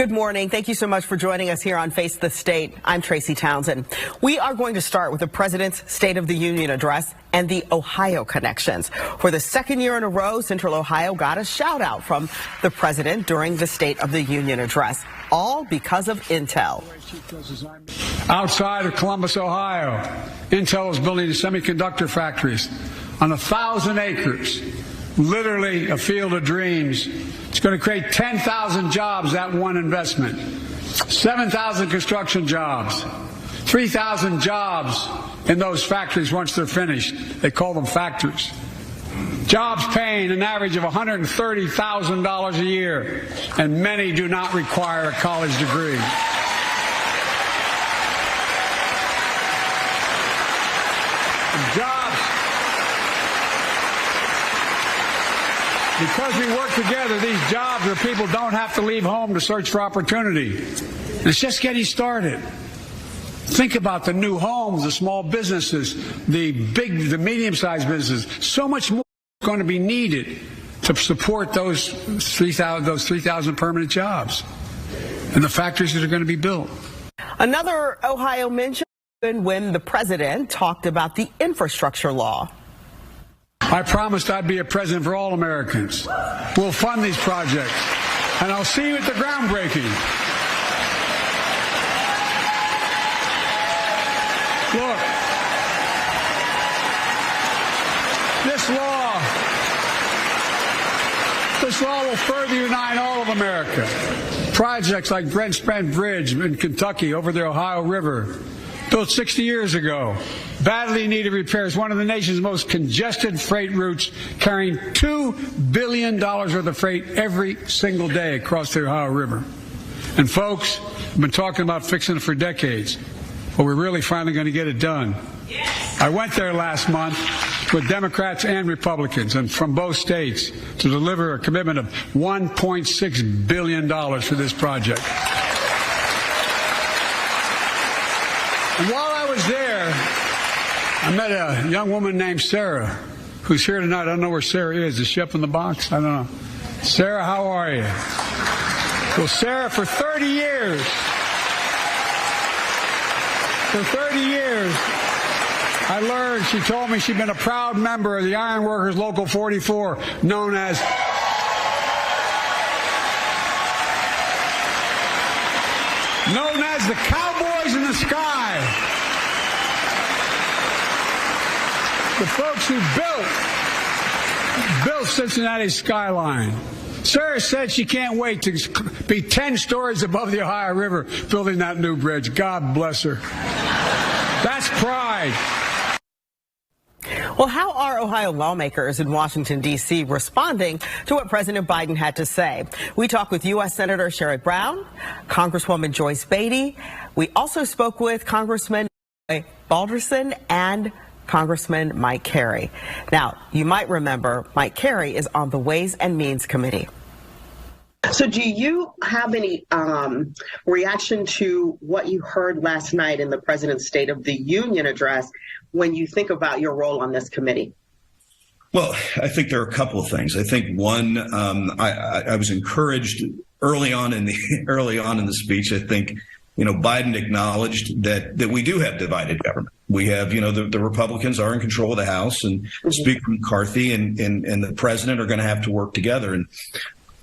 Good morning. Thank you so much for joining us here on Face the State. I'm Tracy Townsend. We are going to start with the President's State of the Union address and the Ohio connections. For the second year in a row, Central Ohio got a shout out from the President during the State of the Union address, all because of Intel. Outside of Columbus, Ohio, Intel is building semiconductor factories on 1,000 acres, literally a field of dreams. It's going to create 10,000 jobs, that one investment, 7,000 construction jobs, 3,000 jobs in those factories once they're finished. They call them factories. Jobs paying an average of $130,000 a year, and many do not require a college degree. Jobs. Because we work together, these jobs where people don't have to leave home to search for opportunity. And it's just getting started. Think about the new homes, the small businesses, the medium-sized businesses. So much more is going to be needed to support those 3,000 permanent jobs and the factories that are going to be built. Another Ohio mention when the President talked about the infrastructure law. I promised I'd be a president for all Americans. We'll fund these projects, and I'll see you at the groundbreaking. Look, this law will further unite all of America. Projects like Brent Spence Bridge in Kentucky over the Ohio River, built 60 years ago, badly needed repairs, one of the nation's most congested freight routes, carrying $2 billion worth of freight every single day across the Ohio River. And folks, we've been talking about fixing it for decades, but we're really finally going to get it done. I went there last month with Democrats and Republicans and from both states to deliver a commitment of $1.6 billion for this project. And while I was there, I met a young woman named Sarah, who's here tonight. I don't know where Sarah is. Is she up in the box? I don't know. Sarah, how are you? Well, Sarah, for 30 years, I learned, she told me she'd been a proud member of the Iron Workers Local 44, known as the Cowboys in the Sky. The folks who built Cincinnati's skyline. Sarah said she can't wait to be 10 stories above the Ohio River building that new bridge. God bless her. That's pride. Well, how are Ohio lawmakers in Washington, D.C. responding to what President Biden had to say? We talked with U.S. Senator Sherrod Brown, Congresswoman Joyce Beatty. We also spoke with Congressman Balderson and Congressman Mike Carey. Now, you might remember Mike Carey is on the Ways and Means Committee. So do you have any reaction to what you heard last night in the President's State of the Union address when you think about your role on this committee? Well, I think there are a couple of things. I think one, I was encouraged early on in the speech. I think, Biden acknowledged that we do have divided government. We have, the Republicans are in control of the House, and Speaker McCarthy and the president are going to have to work together. And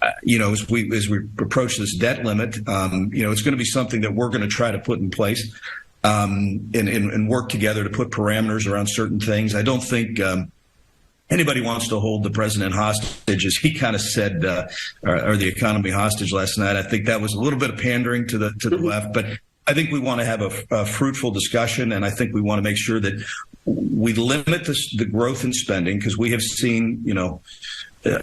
as we approach this debt limit, it's going to be something that we're going to try to put in place and work together to put parameters around certain things. I don't think anybody wants to hold the president hostage, as he kind of said, or the economy hostage last night. I think that was a little bit of pandering to the left, but I think we want to have a fruitful discussion, and I think we want to make sure that we limit the growth in spending, because we have seen,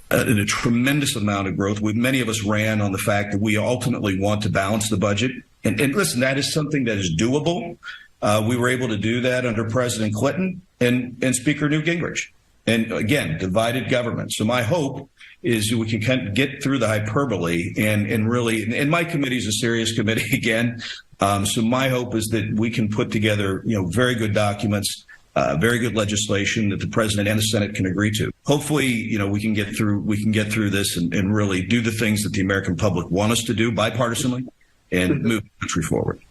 a tremendous amount of growth. Many of us ran on the fact that we ultimately want to balance the budget. And listen, that is something that is doable. We were able to do that under President Clinton and Speaker Newt Gingrich. And again, divided government. So my hope is we can kind of get through the hyperbole and really, and my committee is a serious committee again. So my hope is that we can put together, very good documents very good legislation that the president and the Senate can agree to. Hopefully, we can get through this and really do the things that the American public want us to do bipartisanly and move the country forward.